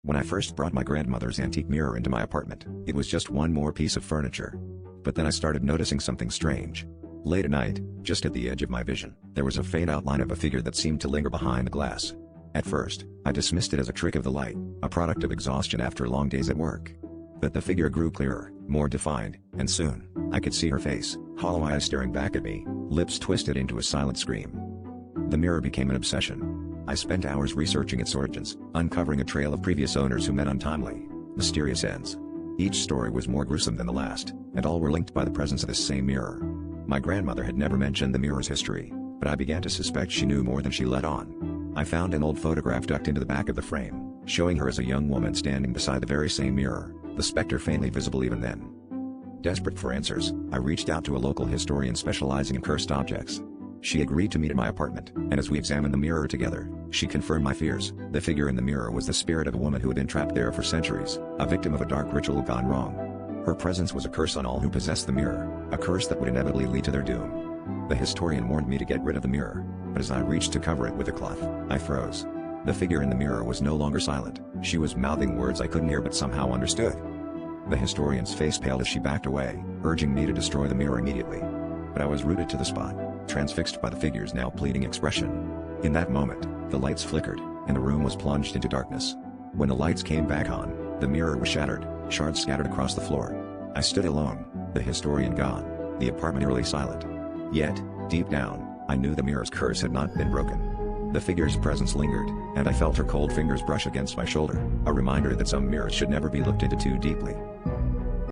When I first brought my grandmother's antique mirror into my apartment, it was just one more piece of furniture. But then I started noticing something strange. Late at night, just at the edge of my vision, there was a faint outline of a figure that seemed to linger behind the glass. At first, I dismissed it as a trick of the light, a product of exhaustion after long days at work. But the figure grew clearer, more defined, and soon, I could see her face, hollow eyes staring back at me, lips twisted into a silent scream. The mirror became an obsession. I spent hours researching its origins, uncovering a trail of previous owners who met untimely, mysterious ends. Each story was more gruesome than the last, and all were linked by the presence of this same mirror. My grandmother had never mentioned the mirror's history, but I began to suspect she knew more than she let on. I found an old photograph tucked into the back of the frame, showing her as a young woman standing beside the very same mirror, the specter faintly visible even then. Desperate for answers, I reached out to a local historian specializing in cursed objects. She agreed to meet at my apartment, and as we examined the mirror together, she confirmed my fears. The figure in the mirror was the spirit of a woman who had been trapped there for centuries, a victim of a dark ritual gone wrong. Her presence was a curse on all who possessed the mirror, a curse that would inevitably lead to their doom. The historian warned me to get rid of the mirror, but as I reached to cover it with a cloth, I froze. The figure in the mirror was no longer silent. She was mouthing words I couldn't hear but somehow understood. The historian's face paled as she backed away, urging me to destroy the mirror immediately. But I was rooted to the spot, transfixed by the figure's now pleading expression. In that moment, the lights flickered, and the room was plunged into darkness. When the lights came back on, the mirror was shattered, shards scattered across the floor. I stood alone, the historian gone, the apartment eerily silent. Yet, deep down, I knew the mirror's curse had not been broken. The figure's presence lingered, and I felt her cold fingers brush against my shoulder, a reminder that some mirrors should never be looked into too deeply.